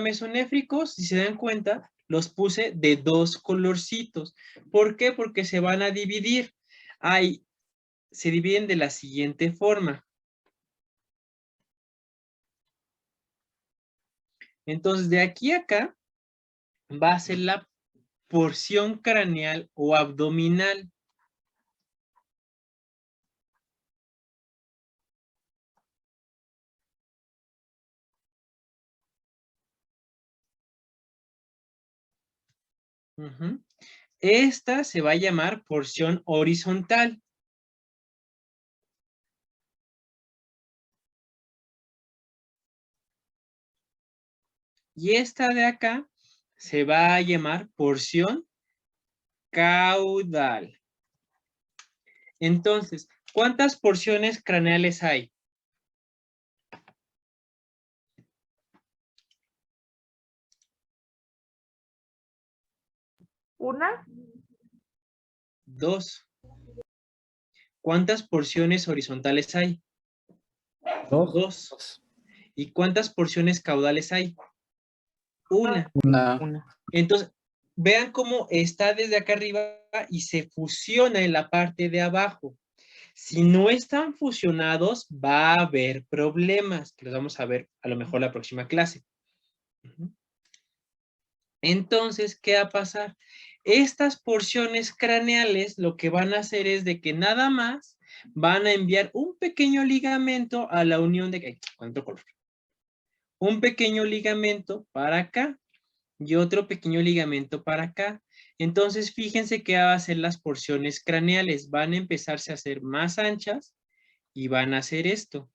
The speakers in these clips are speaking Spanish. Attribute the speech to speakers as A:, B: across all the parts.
A: mesonéfricos, si se dan cuenta, los puse de dos colorcitos. ¿Por qué? Porque se van a dividir. Se dividen de la siguiente forma. Entonces, de aquí a acá va a ser la porción craneal o abdominal. Esta se va a llamar porción horizontal. Y esta de acá se va a llamar porción caudal. Entonces, ¿cuántas porciones craneales hay?
B: ¿Una?
A: Dos. ¿Cuántas porciones horizontales hay? Dos. ¿Y cuántas porciones caudales hay? Una. Entonces, vean cómo está desde acá arriba y se fusiona en la parte de abajo. Si no están fusionados, va a haber problemas, que los vamos a ver a lo mejor la próxima clase. Entonces, ¿qué va a pasar? Estas porciones craneales lo que van a hacer es de que nada más van a enviar un pequeño ligamento a la unión de... ¿Cuánto color? Un pequeño ligamento para acá y otro pequeño ligamento para acá. Entonces, fíjense qué va a hacer las porciones craneales. Van a empezarse a hacer más anchas y van a hacer esto.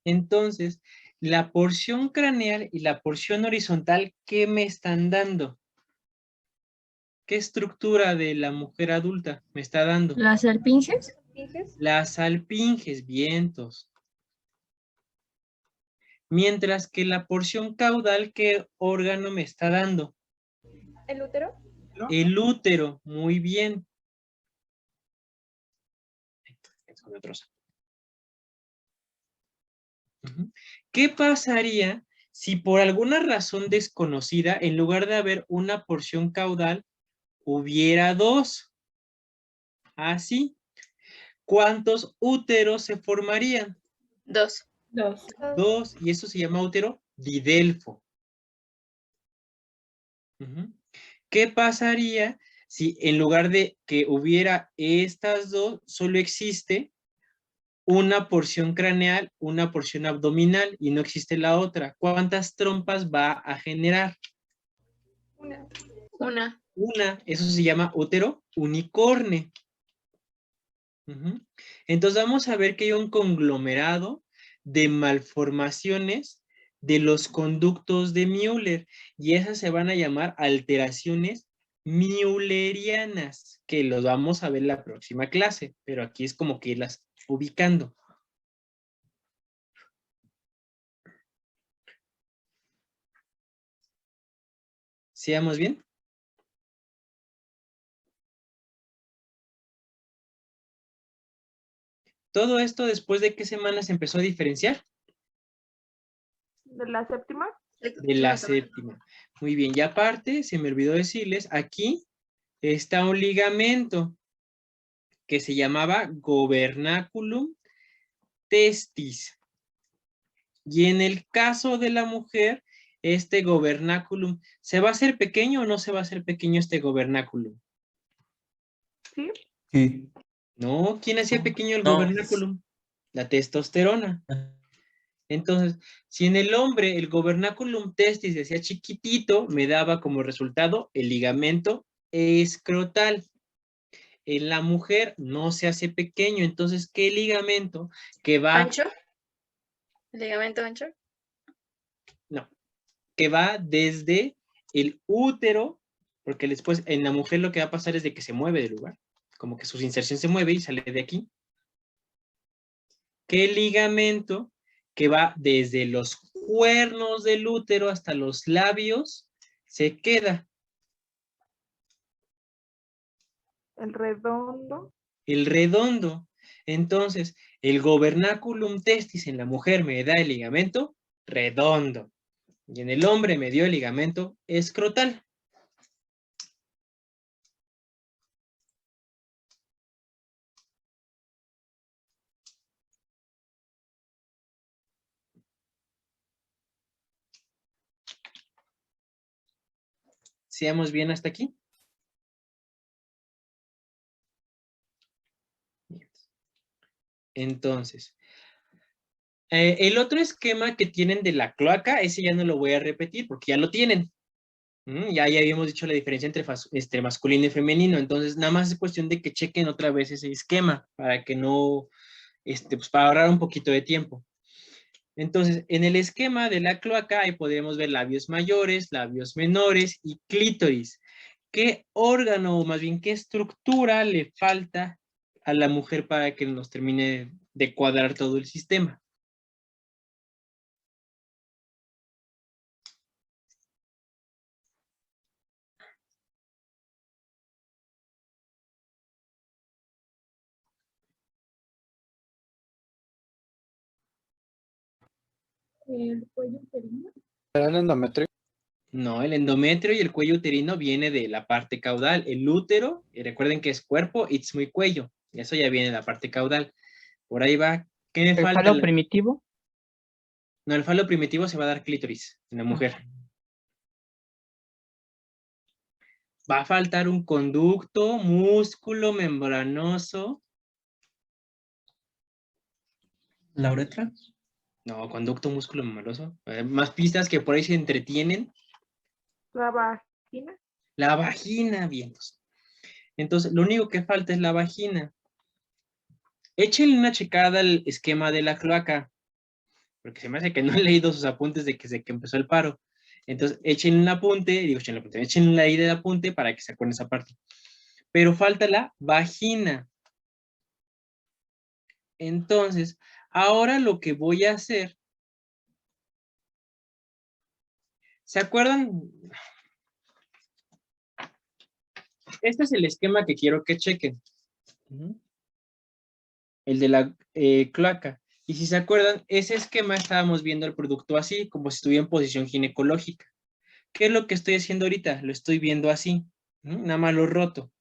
A: Entonces, la porción craneal y la porción horizontal, ¿qué me están dando? ¿Qué estructura de la mujer adulta me está dando?
C: ¿Las alpinges?
A: Las alpinges, vientos. Mientras que la porción caudal, ¿qué órgano me está dando?
B: ¿El útero?
A: El útero, muy bien. ¿Qué pasaría si por alguna razón desconocida, en lugar de haber una porción caudal, hubiera dos? Así. ¿Cuántos úteros se formarían?
C: Dos.
A: Dos, y eso se llama útero didelfo. ¿Qué pasaría si en lugar de que hubiera estas dos, solo existe una porción craneal, una porción abdominal y no existe la otra? ¿Cuántas trompas va a generar?
C: Una.
A: Una, eso se llama útero unicorne. Entonces vamos a ver que hay un conglomerado de malformaciones de los conductos de Müller y esas se van a llamar alteraciones müllerianas, que los vamos a ver en la próxima clase, pero aquí es como que irlas ubicando. ¿Sigamos bien? Todo esto, ¿después de qué semanas se empezó a diferenciar?
B: ¿De la séptima?
A: De la séptima. Muy bien, y aparte, se me olvidó decirles, aquí está un ligamento que se llamaba gobernaculum testis. Y en el caso de la mujer, este gobernaculum, ¿se va a hacer pequeño o no se va a hacer pequeño este gobernaculum?
B: Sí.
D: Sí.
A: No, ¿quién hacía pequeño el
D: No.
A: gobernaculum? La testosterona. Entonces, si en el hombre el gobernaculum testis se hacía chiquitito, me daba como resultado el ligamento escrotal. En la mujer no se hace pequeño, entonces, ¿qué ligamento que va?
C: ¿Ancho? ¿El ligamento ancho?
A: No, que va desde el útero, porque después en la mujer lo que va a pasar es de que se mueve del lugar, como que su inserción se mueve y sale de aquí. ¿Qué ligamento que va desde los cuernos del útero hasta los labios se queda?
B: El redondo.
A: El redondo. Entonces, el gobernaculum testis en la mujer me da el ligamento redondo. Y en el hombre me dio el ligamento escrotal. ¿Seamos bien hasta aquí? Entonces, el otro esquema que tienen de la cloaca, ese ya no lo voy a repetir porque ya lo tienen. Ya habíamos dicho la diferencia entre masculino y femenino, entonces nada más es cuestión de que chequen otra vez ese esquema para que no, pues para ahorrar un poquito de tiempo. Entonces, en el esquema de la cloaca ahí podemos ver labios mayores, labios menores y clítoris. ¿Qué órgano, o más bien qué estructura le falta a la mujer para que nos termine de cuadrar todo el sistema?
B: El cuello uterino.
C: ¿Era el endometrio?
A: No, el endometrio y el cuello uterino viene de la parte caudal. El útero, y recuerden que es cuerpo, istmo y cuello. Y eso ya viene de la parte caudal. Por ahí va. ¿Qué me
D: ¿El
A: falta?
D: falo primitivo?
A: No, el falo primitivo se va a dar clítoris en la mujer. Va a faltar un conducto, músculo membranoso.
C: ¿La uretra?
A: No, conducto, músculo membranoso. Más pistas que por ahí se entretienen.
B: La vagina.
A: La vagina, vientos. Entonces, lo único que falta es la vagina. Échenle una checada al esquema de la cloaca, porque se me hace que no he leído sus apuntes desde que empezó el paro. Entonces, échenle un apunte, échenle la idea de apunte para que se acuerden esa parte. Pero falta la vagina. Entonces, ahora lo que voy a hacer, ¿se acuerdan? Este es el esquema que quiero que chequen. El de la cloaca. Y si se acuerdan, ese esquema estábamos viendo el producto así, como si estuviera en posición ginecológica. ¿Qué es lo que estoy haciendo ahorita? Lo estoy viendo así, nada más lo roto.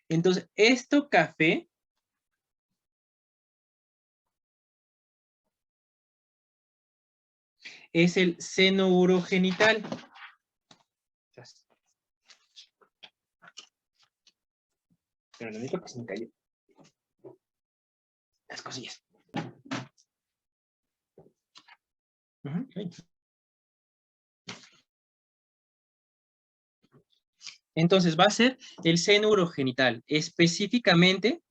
A: Entonces, esto café es el seno urogenital. Pero lo único que se me cayó. Las cosillas. Entonces va a ser el seno urogenital. Específicamente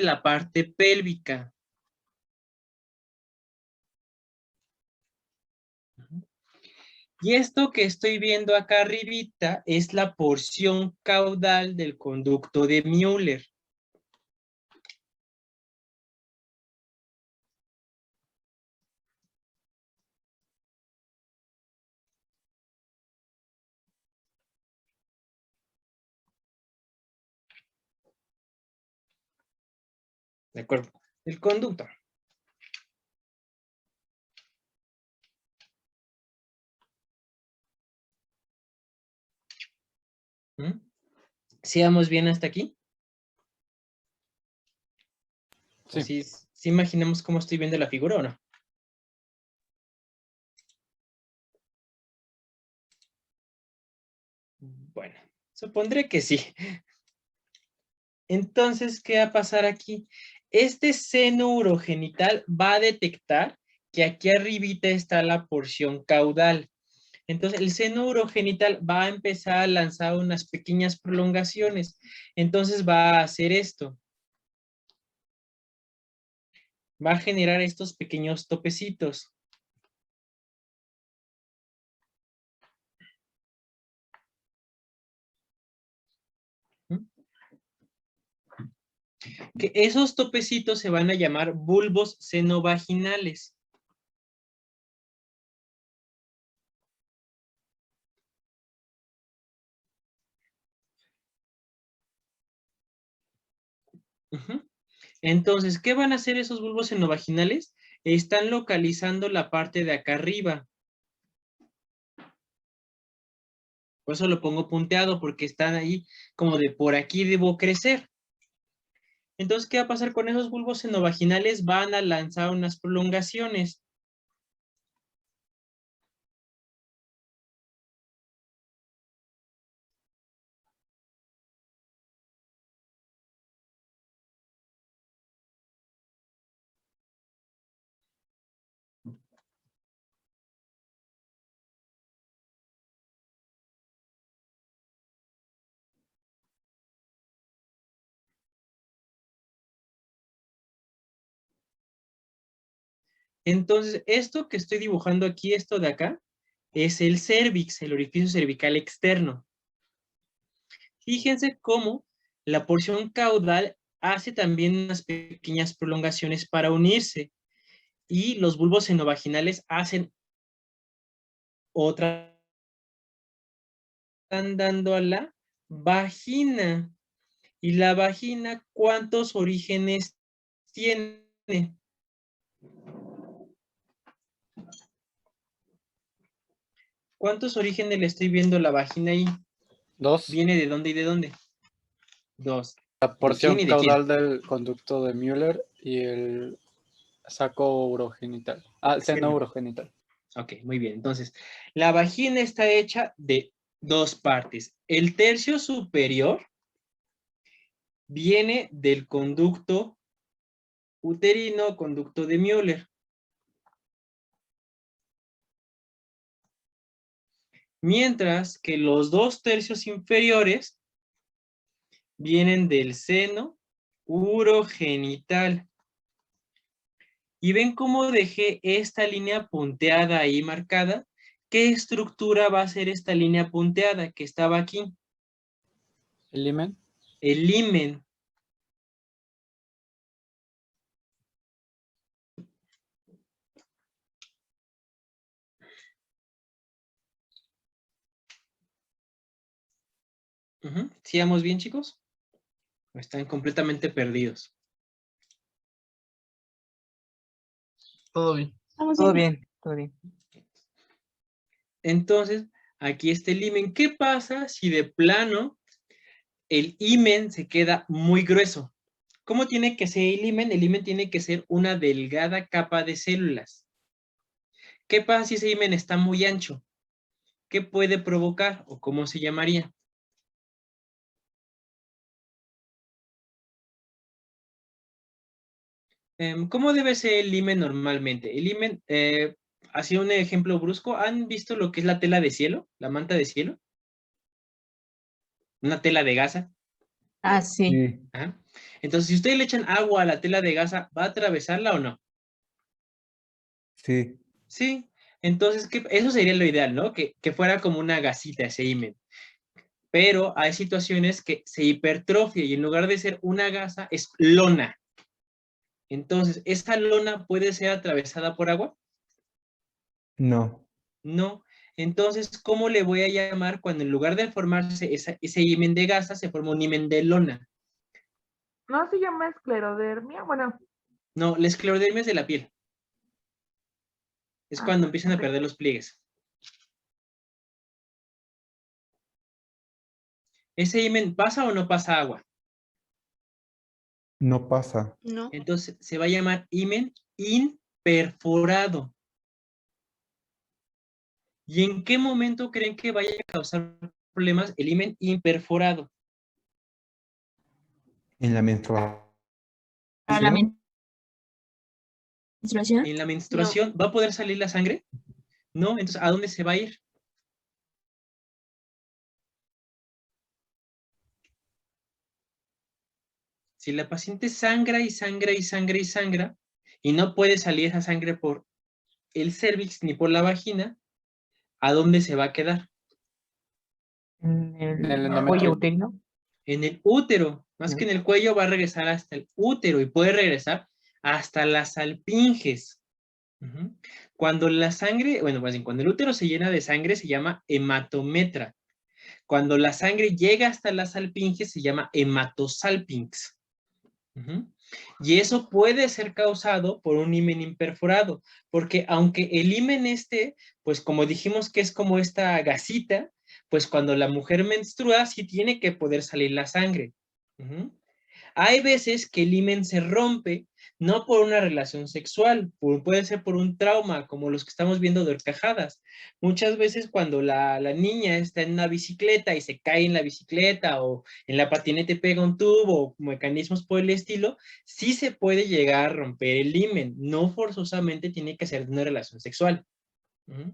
A: la parte pélvica. Y esto que estoy viendo acá arribita es la porción caudal del conducto de Müller. ¿De acuerdo? El conducto. ¿Sigamos bien hasta aquí?
C: Sí.
A: ¿Sí imaginamos cómo estoy viendo la figura o no? Bueno, supondré que sí. Entonces, ¿qué va a pasar aquí? Este seno urogenital va a detectar que aquí arribita está la porción caudal. Entonces, el seno urogenital va a empezar a lanzar unas pequeñas prolongaciones. Entonces, va a hacer esto. va a generar estos pequeños topecitos. Que esos topecitos se van a llamar bulbos senovaginales. Entonces, ¿qué van a hacer esos bulbos senovaginales? Están localizando la parte de acá arriba. Por eso lo pongo punteado, porque están ahí como de por aquí debo crecer. Entonces, ¿qué va a pasar con esos bulbos senovaginales? Van a lanzar unas prolongaciones. Entonces, esto que estoy dibujando aquí, esto de acá, es el cérvix, el orificio cervical externo. Fíjense cómo la porción caudal hace también unas pequeñas prolongaciones para unirse y los bulbos senovaginales hacen otra, están dando a la vagina. ¿Y la vagina cuántos orígenes tiene? ¿Cuántos orígenes le estoy viendo la vagina ahí?
C: 2.
A: ¿Viene de dónde y de dónde? 2.
C: La
A: ¿De
C: porción
A: quién y de quién?
C: caudal del conducto de Müller y el saco urogenital. Ah, el seno urogenital.
A: Ok, muy bien. Entonces, la vagina está hecha de dos partes. El tercio superior viene del conducto uterino, conducto de Müller. Mientras que los 2/3 inferiores vienen del seno urogenital. Y ven cómo dejé esta línea punteada ahí marcada. ¿Qué estructura va a ser esta línea punteada que estaba aquí?
C: ¿El himen?
A: El himen. ¿Sigamos bien, chicos? ¿O están completamente perdidos?
D: Todo bien.
E: Todo bien, todo bien.
A: Entonces, aquí está el himen. ¿Qué pasa si de plano el himen se queda muy grueso? ¿Cómo tiene que ser el himen? El himen tiene que ser una delgada capa de células. ¿Qué pasa si ese himen está muy ancho? ¿Qué puede provocar o cómo se llamaría? ¿Cómo debe ser el himen normalmente? El himen, así un ejemplo brusco, ¿han visto lo que es la tela de cielo? ¿La manta de cielo? Una tela de gasa.
E: Ah, sí.
C: Sí.
A: Ajá. Entonces, si ustedes le echan agua a la tela de gasa, ¿va a atravesarla o no?
C: Sí.
A: Sí. Entonces, eso sería lo ideal, ¿no? Que fuera como una gasita ese himen. Pero hay situaciones que se hipertrofia y en lugar de ser una gasa, es lona. Entonces, ¿esa lona puede ser atravesada por agua?
F: No,
A: No. Entonces, ¿cómo le voy a llamar cuando en lugar de formarse ese himen de gasa, se forma un himen de lona?
B: No se llama esclerodermia. Bueno,
A: No, la esclerodermia es de la piel. Es cuando empiezan a
B: ok.
A: perder los pliegues. ¿Ese himen pasa o no pasa agua?
F: no pasa.
E: No.
A: Entonces, se va a llamar himen imperforado. ¿Y en qué momento creen que vaya a causar problemas el himen imperforado?
F: En la menstruación.
E: ¿Para la menstruación?
A: ¿En la menstruación va a poder salir la sangre? No, entonces, ¿a dónde se va a ir? Si la paciente sangra y sangra y sangra y sangra, y no puede salir esa sangre por el cervix ni por la vagina, ¿a dónde se va a quedar?
E: En
C: El
E: el
C: endometrio.
E: cuello uterino.
A: En el útero, más que en el cuello, va a regresar hasta el útero y puede regresar hasta las alpinges. Ujú. Cuando la sangre, bueno, más bien, cuando el útero se llena de sangre se llama hematometra. Cuando la sangre llega hasta las alpinges se llama hematosalpinx. Ujú. Y eso puede ser causado por un himen imperforado, porque aunque el himen pues como dijimos que es como esta gasita, pues cuando la mujer menstrua sí tiene que poder salir la sangre. Ujú. Hay veces que el himen se rompe, no por una relación sexual, puede ser por un trauma, como los que estamos viendo de horcajadas. Muchas veces cuando la niña está en una bicicleta y se cae en la bicicleta o en la patineta y pega un tubo o mecanismos por el estilo, sí se puede llegar a romper el himen, no forzosamente tiene que ser de una relación sexual. ¿Mm?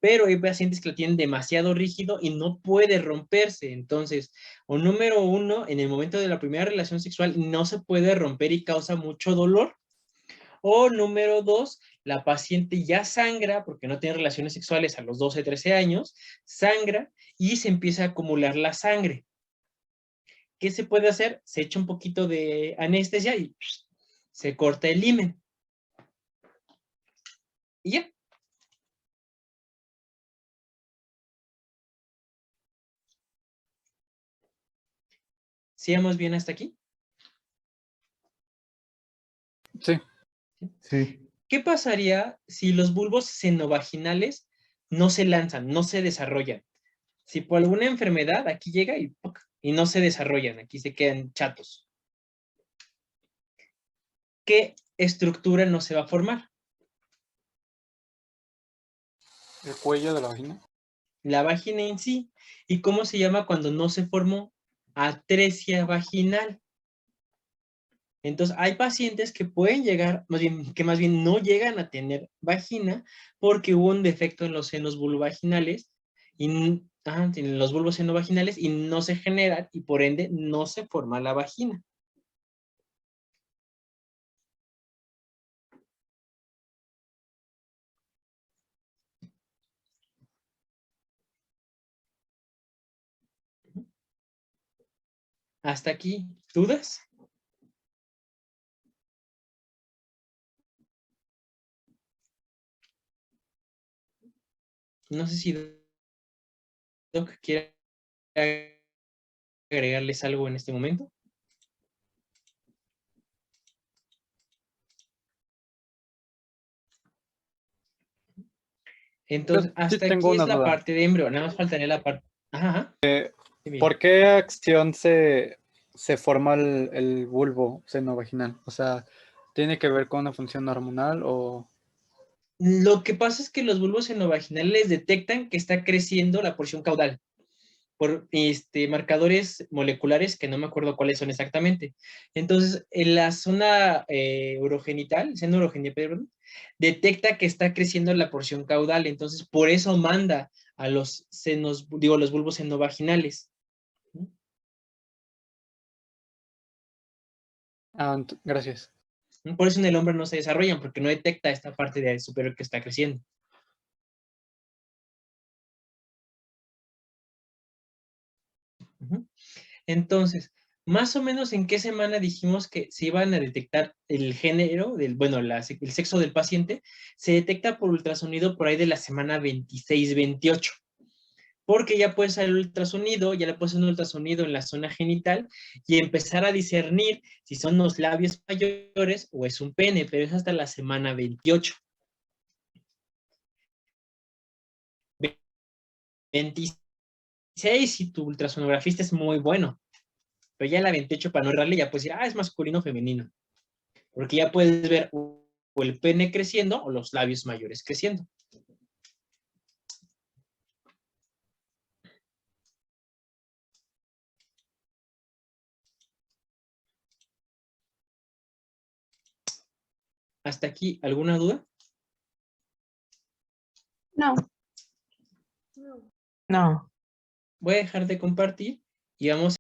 A: Pero hay pacientes que lo tienen demasiado rígido y no puede romperse. Entonces, o número uno, en el momento de la primera relación sexual no se puede romper y causa mucho dolor. O número dos, la paciente ya sangra porque no tiene relaciones sexuales a los 12, 13 años, sangra y se empieza a acumular la sangre. ¿Qué se puede hacer? Se echa un poquito de anestesia y se corta el himen. Y ya. ¿Sigamos bien hasta aquí?
C: Sí.
F: Sí.
A: ¿Qué pasaría si los bulbos senovaginales no se lanzan, no se desarrollan? Si por alguna enfermedad aquí llega y no se desarrollan, aquí se quedan chatos. ¿Qué estructura no se va a formar?
C: El cuello de la vagina.
A: La vagina en sí. ¿Y cómo se llama cuando no se formó? Atresia vaginal. Entonces, hay pacientes que pueden llegar, que más bien no llegan a tener vagina porque hubo un defecto en los senos vulvovaginales y en los bulbos senovaginales y no se generan y por ende no se forma la vagina. Hasta aquí, ¿dudas? No sé si Doc quiere agregarles algo en este momento. Entonces,
C: Yo sí
A: hasta
C: tengo
A: aquí es
C: una
A: la
C: duda.
A: parte de embrión. Nada más faltaría la parte. Ajá. Sí, bien.
C: ¿Por qué acción se forma el bulbo senovaginal? O sea, ¿tiene que ver con una función hormonal o...?
A: Lo que pasa es que los bulbos senovaginales detectan que está creciendo la porción caudal por marcadores moleculares que no me acuerdo cuáles son exactamente. Entonces, en la zona urogenital, seno urogenital, perdón, detecta que está creciendo la porción caudal, entonces por eso manda a los senos, los bulbos senovaginales.
C: Gracias.
A: Por eso en el hombre no se desarrollan, porque no detecta esta parte de superior que está creciendo. Entonces, más o menos en qué semana dijimos que se iban a detectar el género, el sexo del paciente, se detecta por ultrasonido por ahí de la semana 26, 28. Porque ya puede ser el ultrasonido, ya le puede ser un ultrasonido en la zona genital y empezar a discernir si son los labios mayores o es un pene, pero es hasta la semana 28. 26, si tu ultrasonografista es muy bueno, pero ya la 28 para no errarle ya puedes decir, es masculino o femenino, porque ya puedes ver o el pene creciendo o los labios mayores creciendo. ¿Hasta aquí alguna duda?
E: No,
B: No.
E: no.
A: Voy a dejar de compartir y vamos